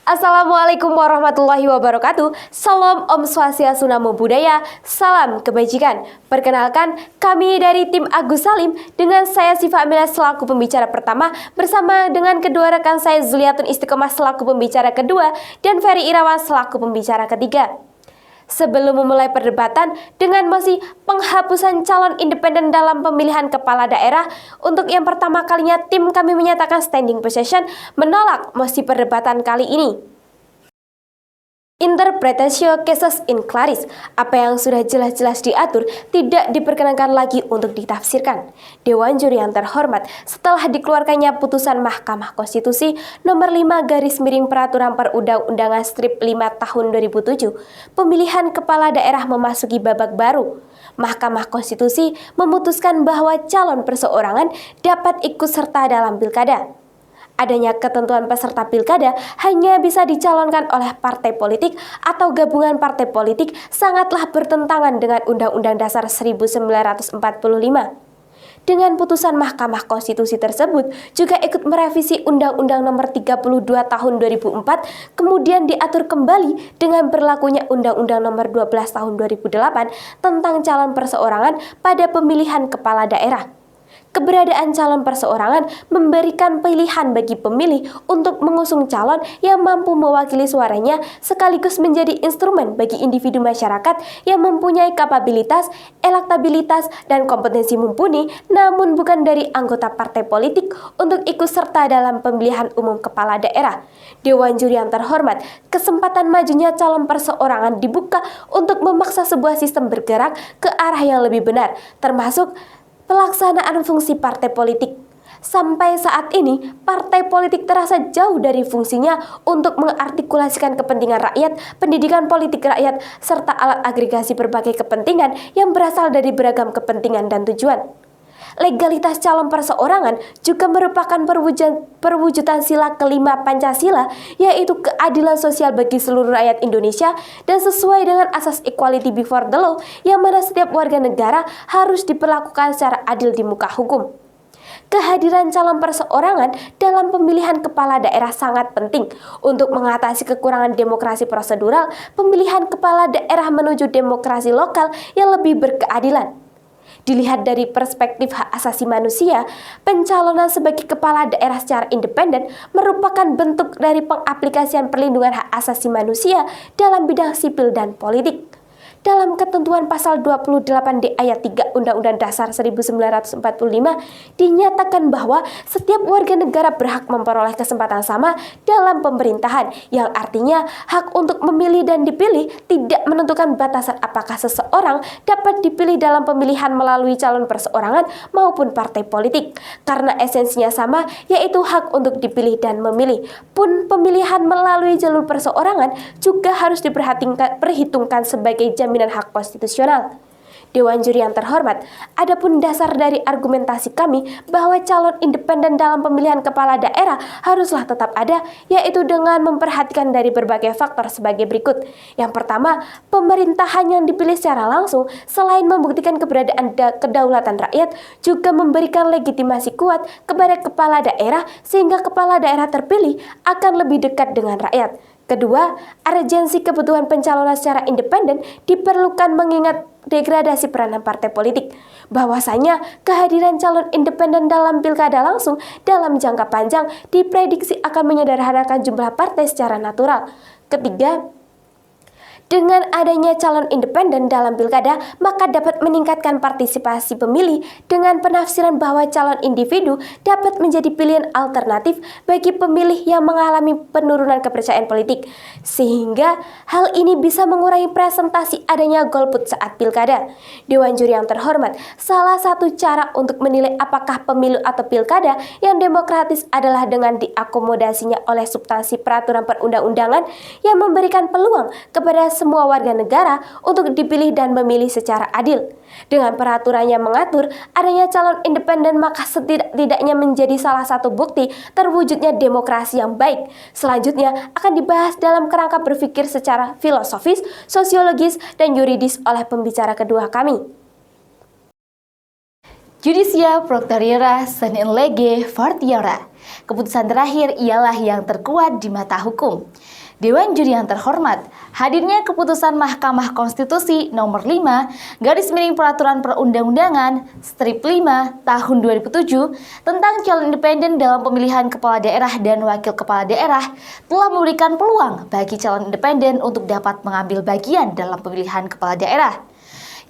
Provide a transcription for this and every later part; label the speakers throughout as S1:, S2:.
S1: Assalamualaikum warahmatullahi wabarakatuh. Salam Om Swastiastu Namo Buddhaya. Salam kebajikan. Perkenalkan, kami dari tim Agus Salim dengan saya Siva Amila selaku pembicara pertama bersama dengan kedua rekan saya Zuliatun Istiqomah selaku pembicara kedua dan Ferry Irawan selaku pembicara ketiga. Sebelum memulai perdebatan dengan mosi penghapusan calon independen dalam pemilihan kepala daerah, untuk yang pertama kalinya tim kami menyatakan standing position menolak mosi perdebatan kali ini. Interpretatio casus in claris, apa yang sudah jelas-jelas diatur tidak diperkenankan lagi untuk ditafsirkan. Dewan Juri yang terhormat, setelah dikeluarkannya putusan Mahkamah Konstitusi nomor 5 garis miring peraturan perundang-undangan strip 5 tahun 2007, pemilihan kepala daerah memasuki babak baru. Mahkamah Konstitusi memutuskan bahwa calon perseorangan dapat ikut serta dalam pilkada. Adanya ketentuan peserta pilkada hanya bisa dicalonkan oleh partai politik atau gabungan partai politik sangatlah bertentangan dengan Undang-Undang Dasar 1945. Dengan putusan Mahkamah Konstitusi tersebut juga ikut merevisi Undang-Undang Nomor 32 Tahun 2004, kemudian diatur kembali dengan berlakunya Undang-Undang Nomor 12 Tahun 2008 tentang calon perseorangan pada pemilihan kepala daerah. Keberadaan calon perseorangan memberikan pilihan bagi pemilih untuk mengusung calon yang mampu mewakili suaranya sekaligus menjadi instrumen bagi individu masyarakat yang mempunyai kapabilitas, elektabilitas, dan kompetensi mumpuni namun bukan dari anggota partai politik untuk ikut serta dalam pemilihan umum kepala daerah. Dewan Juri yang terhormat, kesempatan majunya calon perseorangan dibuka untuk memaksa sebuah sistem bergerak ke arah yang lebih benar, termasuk pelaksanaan fungsi partai politik. Sampai saat ini, partai politik terasa jauh dari fungsinya untuk mengartikulasikan kepentingan rakyat, pendidikan politik rakyat, serta alat agregasi berbagai kepentingan yang berasal dari beragam kepentingan dan tujuan. Legalitas calon perseorangan juga merupakan perwujudan sila kelima Pancasila, yaitu keadilan sosial bagi seluruh rakyat Indonesia dan sesuai dengan asas equality before the law, yang mana setiap warga negara harus diperlakukan secara adil di muka hukum. Kehadiran calon perseorangan dalam pemilihan kepala daerah sangat penting untuk mengatasi kekurangan demokrasi prosedural, pemilihan kepala daerah menuju demokrasi lokal yang lebih berkeadilan. Dilihat dari perspektif hak asasi manusia, pencalonan sebagai kepala daerah secara independen merupakan bentuk dari pengaplikasian perlindungan hak asasi manusia dalam bidang sipil dan politik. Dalam ketentuan pasal 28D ayat 3 Undang-Undang Dasar 1945 dinyatakan bahwa setiap warga negara berhak memperoleh kesempatan sama dalam pemerintahan, yang artinya hak untuk memilih dan dipilih tidak menentukan batasan apakah seseorang dapat dipilih dalam pemilihan melalui calon perseorangan maupun partai politik, karena esensinya sama, yaitu hak untuk dipilih dan memilih. Pun pemilihan melalui jalur perseorangan juga harus diperhitungkan sebagai jaminan hak konstitusional. Dewan Juri yang terhormat, adapun dasar dari argumentasi kami bahwa calon independen dalam pemilihan kepala daerah haruslah tetap ada, yaitu dengan memperhatikan dari berbagai faktor sebagai berikut. Yang pertama, pemerintahan yang dipilih secara langsung selain membuktikan keberadaan kedaulatan rakyat, juga memberikan legitimasi kuat kepada kepala daerah sehingga kepala daerah terpilih akan lebih dekat dengan rakyat. Kedua, urgensi kebutuhan pencalonan secara independen diperlukan mengingat degradasi peranan partai politik. Bahwasanya kehadiran calon independen dalam pilkada langsung dalam jangka panjang diprediksi akan menyederhanakan jumlah partai secara natural. Ketiga, dengan adanya calon independen dalam pilkada, maka dapat meningkatkan partisipasi pemilih dengan penafsiran bahwa calon individu dapat menjadi pilihan alternatif bagi pemilih yang mengalami penurunan kepercayaan politik, sehingga hal ini bisa mengurangi presentasi adanya golput saat pilkada. Dewan Juri yang terhormat, salah satu cara untuk menilai apakah pemilu atau pilkada yang demokratis adalah dengan diakomodasinya oleh substansi peraturan perundang-undangan yang memberikan peluang kepada semua warga negara untuk dipilih dan memilih secara adil. Dengan peraturan yang mengatur adanya calon independen, maka setidak-tidaknya menjadi salah satu bukti terwujudnya demokrasi yang baik. Selanjutnya akan dibahas dalam kerangka berpikir secara filosofis, sosiologis, dan yuridis oleh pembicara kedua kami.
S2: Judicia Proctoriora Senin Lege Fortiora. Keputusan terakhir ialah yang terkuat di mata hukum. Dewan Juri yang terhormat, hadirnya keputusan Mahkamah Konstitusi nomor 5 garis miring peraturan perundang-undangan strip 5 tahun 2007 tentang calon independen dalam pemilihan kepala daerah dan wakil kepala daerah telah memberikan peluang bagi calon independen untuk dapat mengambil bagian dalam pemilihan kepala daerah.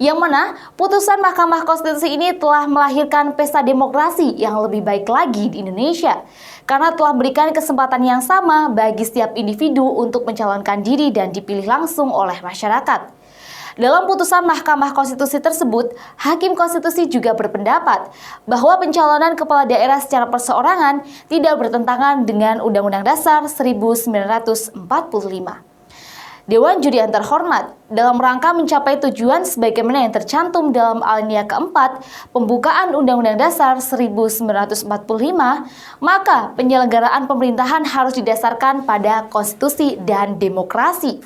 S2: Yang mana putusan Mahkamah Konstitusi ini telah melahirkan pesta demokrasi yang lebih baik lagi di Indonesia karena telah memberikan kesempatan yang sama bagi setiap individu untuk mencalonkan diri dan dipilih langsung oleh masyarakat. Dalam putusan Mahkamah Konstitusi tersebut, Hakim Konstitusi juga berpendapat bahwa pencalonan kepala daerah secara perseorangan tidak bertentangan dengan Undang-Undang Dasar 1945. Dewan Juri yang terhormat, dalam rangka mencapai tujuan sebagaimana yang tercantum dalam alinea keempat pembukaan Undang-Undang Dasar 1945, maka penyelenggaraan pemerintahan harus didasarkan pada konstitusi dan demokrasi.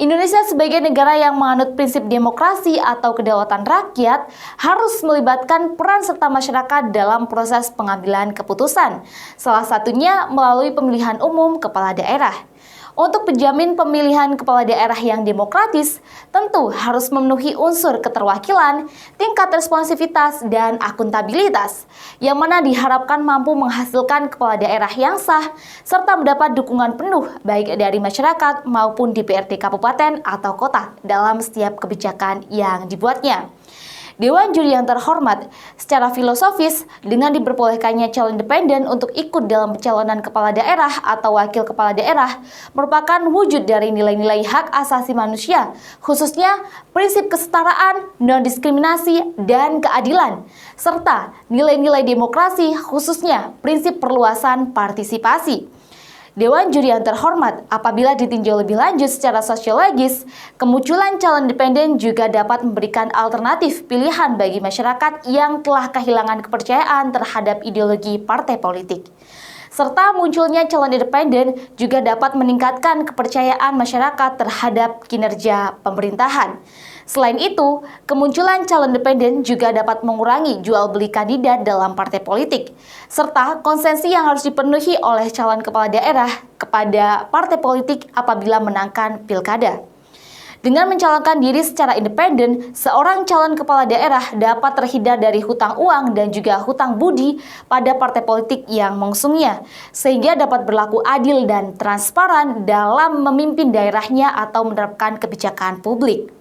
S2: Indonesia sebagai negara yang menganut prinsip demokrasi atau kedaulatan rakyat harus melibatkan peran serta masyarakat dalam proses pengambilan keputusan, salah satunya melalui pemilihan umum kepala daerah. Untuk menjamin pemilihan kepala daerah yang demokratis, tentu harus memenuhi unsur keterwakilan, tingkat responsivitas, dan akuntabilitas, yang mana diharapkan mampu menghasilkan kepala daerah yang sah, serta mendapat dukungan penuh baik dari masyarakat maupun DPRD kabupaten atau kota dalam setiap kebijakan yang dibuatnya. Dewan Juri yang terhormat, secara filosofis, dengan diperbolehkannya calon independen untuk ikut dalam pencalonan kepala daerah atau wakil kepala daerah merupakan wujud dari nilai-nilai hak asasi manusia, khususnya prinsip kesetaraan, non-diskriminasi, dan keadilan, serta nilai-nilai demokrasi, khususnya prinsip perluasan partisipasi. Dewan Juri yang terhormat, apabila ditinjau lebih lanjut secara sosiologis, kemunculan calon independen juga dapat memberikan alternatif pilihan bagi masyarakat yang telah kehilangan kepercayaan terhadap ideologi partai politik. Serta munculnya calon independen juga dapat meningkatkan kepercayaan masyarakat terhadap kinerja pemerintahan. Selain itu, kemunculan calon independen juga dapat mengurangi jual beli kandidat dalam partai politik, serta konsensi yang harus dipenuhi oleh calon kepala daerah kepada partai politik apabila menangkan pilkada. Dengan mencalonkan diri secara independen, seorang calon kepala daerah dapat terhindar dari hutang uang dan juga hutang budi pada partai politik yang mengusungnya, sehingga dapat berlaku adil dan transparan dalam memimpin daerahnya atau menerapkan kebijakan publik.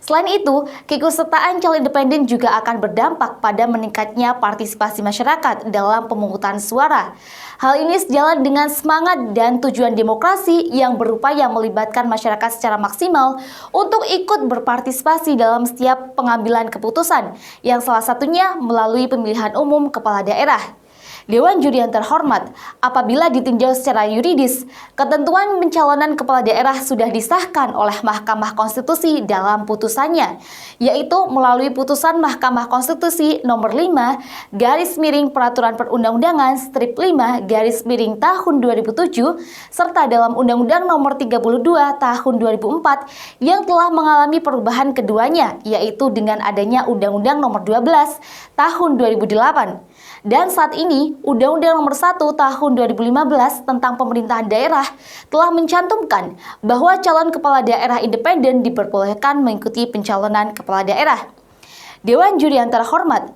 S2: Selain itu, keikutsertaan calon independen juga akan berdampak pada meningkatnya partisipasi masyarakat dalam pemungutan suara. Hal ini sejalan dengan semangat dan tujuan demokrasi yang berupaya melibatkan masyarakat secara maksimal untuk ikut berpartisipasi dalam setiap pengambilan keputusan, yang salah satunya melalui pemilihan umum kepala daerah. Dewan Juri yang terhormat, apabila ditinjau secara yuridis, ketentuan pencalonan kepala daerah sudah disahkan oleh Mahkamah Konstitusi dalam putusannya, yaitu melalui putusan Mahkamah Konstitusi nomor 5 garis miring peraturan perundang-undangan strip 5 garis miring tahun 2007 serta dalam Undang-Undang nomor 32 tahun 2004 yang telah mengalami perubahan keduanya, yaitu dengan adanya Undang-Undang nomor 12 tahun 2008. Dan saat ini, Undang-Undang Nomor 1 Tahun 2015 tentang Pemerintahan Daerah telah mencantumkan bahwa calon kepala daerah independen diperbolehkan mengikuti pencalonan kepala daerah. Dewan Juri yang terhormat,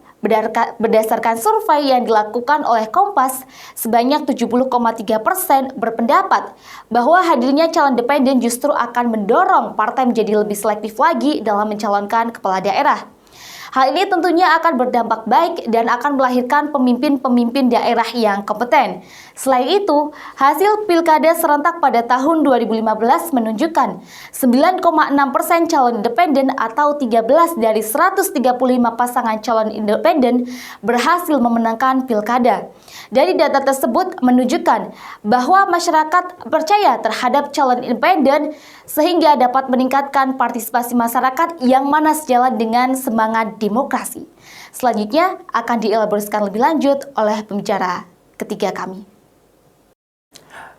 S2: berdasarkan survei yang dilakukan oleh Kompas, sebanyak 70,3% berpendapat bahwa hadirnya calon independen justru akan mendorong partai menjadi lebih selektif lagi dalam mencalonkan kepala daerah. Hal ini tentunya akan berdampak baik dan akan melahirkan pemimpin-pemimpin daerah yang kompeten. Selain itu, hasil pilkada serentak pada tahun 2015 menunjukkan 9,6% calon independen atau 13 dari 135 pasangan calon independen berhasil memenangkan pilkada. Dari data tersebut menunjukkan bahwa masyarakat percaya terhadap calon independen sehingga dapat meningkatkan partisipasi masyarakat yang mana sejalan dengan semangat demokrasi. Selanjutnya akan dielaborasikan lebih lanjut oleh pembicara ketiga kami.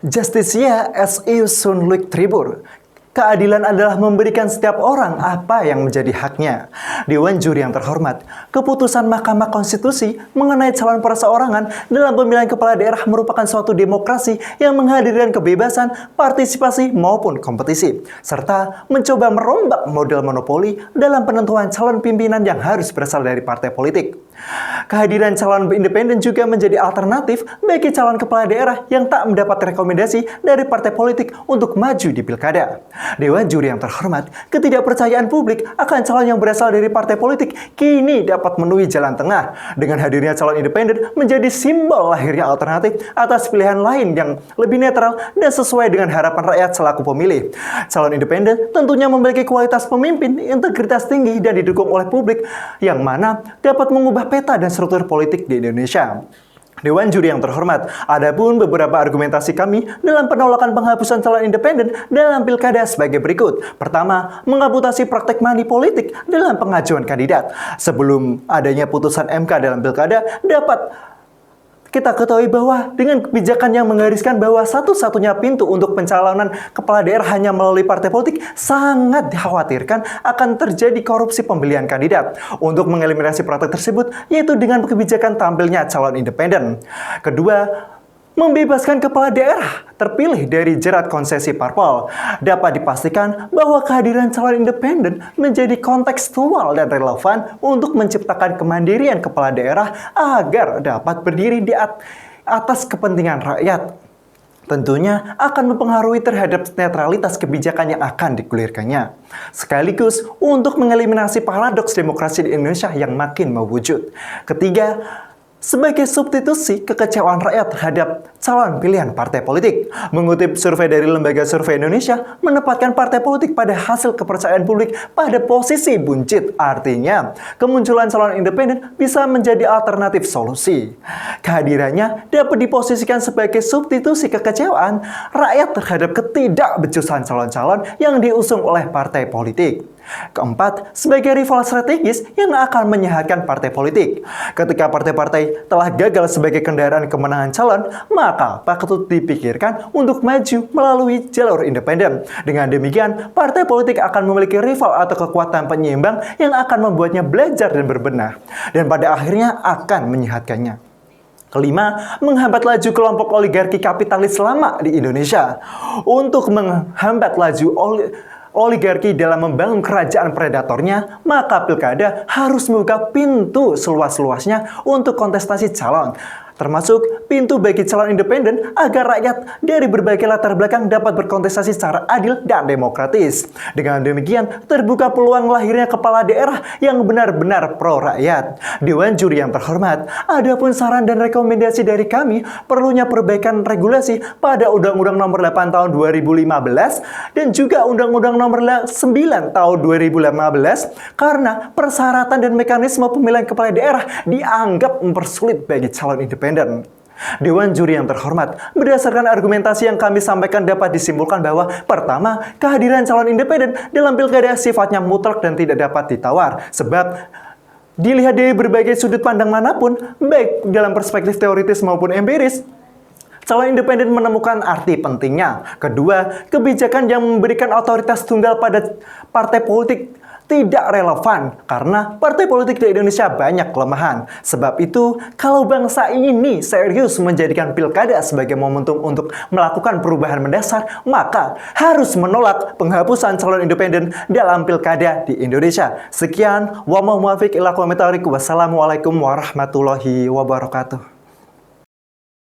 S3: Justicia SI Sun Luik Tribur. Keadilan adalah memberikan setiap orang apa yang menjadi haknya. Dewan Juri yang terhormat, keputusan Mahkamah Konstitusi mengenai calon perseorangan dalam pemilihan kepala daerah merupakan suatu demokrasi yang menghadirkan kebebasan, partisipasi maupun kompetisi, serta mencoba merombak model monopoli dalam penentuan calon pimpinan yang harus berasal dari partai politik. Kehadiran calon independen juga menjadi alternatif bagi calon kepala daerah yang tak mendapat rekomendasi dari partai politik untuk maju di pilkada. Dewan Juri yang terhormat, ketidakpercayaan publik akan calon yang berasal dari partai politik kini dapat menemui jalan tengah. Dengan hadirnya calon independen menjadi simbol lahirnya alternatif atas pilihan lain yang lebih netral dan sesuai dengan harapan rakyat selaku pemilih. Calon independen tentunya memiliki kualitas pemimpin, integritas tinggi dan didukung oleh publik yang mana dapat mengubah peta dan struktur politik di Indonesia. Dewan Juri yang terhormat, adapun beberapa argumentasi kami dalam penolakan penghapusan calon independen dalam pilkada sebagai berikut. Pertama, mengamputasi praktek money politik dalam pengajuan kandidat. Sebelum adanya putusan MK dalam pilkada, dapat kita ketahui bahwa dengan kebijakan yang menggariskan bahwa satu-satunya pintu untuk pencalonan kepala daerah hanya melalui partai politik, sangat dikhawatirkan akan terjadi korupsi pembelian kandidat. Untuk mengeliminasi praktek tersebut, yaitu dengan kebijakan tampilnya calon independen. Kedua, membebaskan kepala daerah terpilih dari jerat konsesi parpol. Dapat dipastikan bahwa kehadiran calon independen menjadi kontekstual dan relevan untuk menciptakan kemandirian kepala daerah agar dapat berdiri di atas kepentingan rakyat. Tentunya akan mempengaruhi terhadap netralitas kebijakan yang akan digulirkannya. Sekaligus untuk mengeliminasi paradoks demokrasi di Indonesia yang makin mewujud. Ketiga, sebagai substitusi kekecewaan rakyat terhadap calon pilihan partai politik. Mengutip survei dari Lembaga Survei Indonesia, menempatkan partai politik pada hasil kepercayaan publik pada posisi buncit. Artinya, kemunculan calon independen bisa menjadi alternatif solusi. Kehadirannya dapat diposisikan sebagai substitusi kekecewaan rakyat terhadap ketidakbecusan calon-calon yang diusung oleh partai politik. Keempat, sebagai rival strategis yang akan menyehatkan partai politik. Ketika partai-partai telah gagal sebagai kendaraan kemenangan calon, maka patut dipikirkan untuk maju melalui jalur independen. Dengan demikian, partai politik akan memiliki rival atau kekuatan penyeimbang yang akan membuatnya belajar dan berbenah, dan pada akhirnya akan menyehatkannya. Kelima, menghambat laju kelompok oligarki kapitalis lama di Indonesia. Untuk menghambat laju oligarki dalam membangun kerajaan predatornya, maka pilkada harus membuka pintu seluas-luasnya untuk kontestasi calon, termasuk pintu bagi calon independen agar rakyat dari berbagai latar belakang dapat berkontestasi secara adil dan demokratis. Dengan demikian, terbuka peluang lahirnya kepala daerah yang benar-benar pro-rakyat. Dewan Juri yang terhormat, adapun saran dan rekomendasi dari kami perlunya perbaikan regulasi pada Undang-Undang Nomor 8 Tahun 2015 dan juga Undang-Undang Nomor 9 Tahun 2015 karena persyaratan dan mekanisme pemilihan kepala daerah dianggap mempersulit bagi calon independen. Dewan Juri yang terhormat, berdasarkan argumentasi yang kami sampaikan dapat disimpulkan bahwa pertama, kehadiran calon independen dalam pilkada sifatnya mutlak dan tidak dapat ditawar. Sebab dilihat dari berbagai sudut pandang manapun, baik dalam perspektif teoritis maupun empiris, calon independen menemukan arti pentingnya. Kedua, kebijakan yang memberikan otoritas tunggal pada partai politik tidak relevan karena partai politik di Indonesia banyak kelemahan. Sebab itu, kalau bangsa ini serius menjadikan pilkada sebagai momentum untuk melakukan perubahan mendasar, maka harus menolak penghapusan calon independen dalam pilkada di Indonesia. Sekian, wassalamualaikum warahmatullahi wabarakatuh.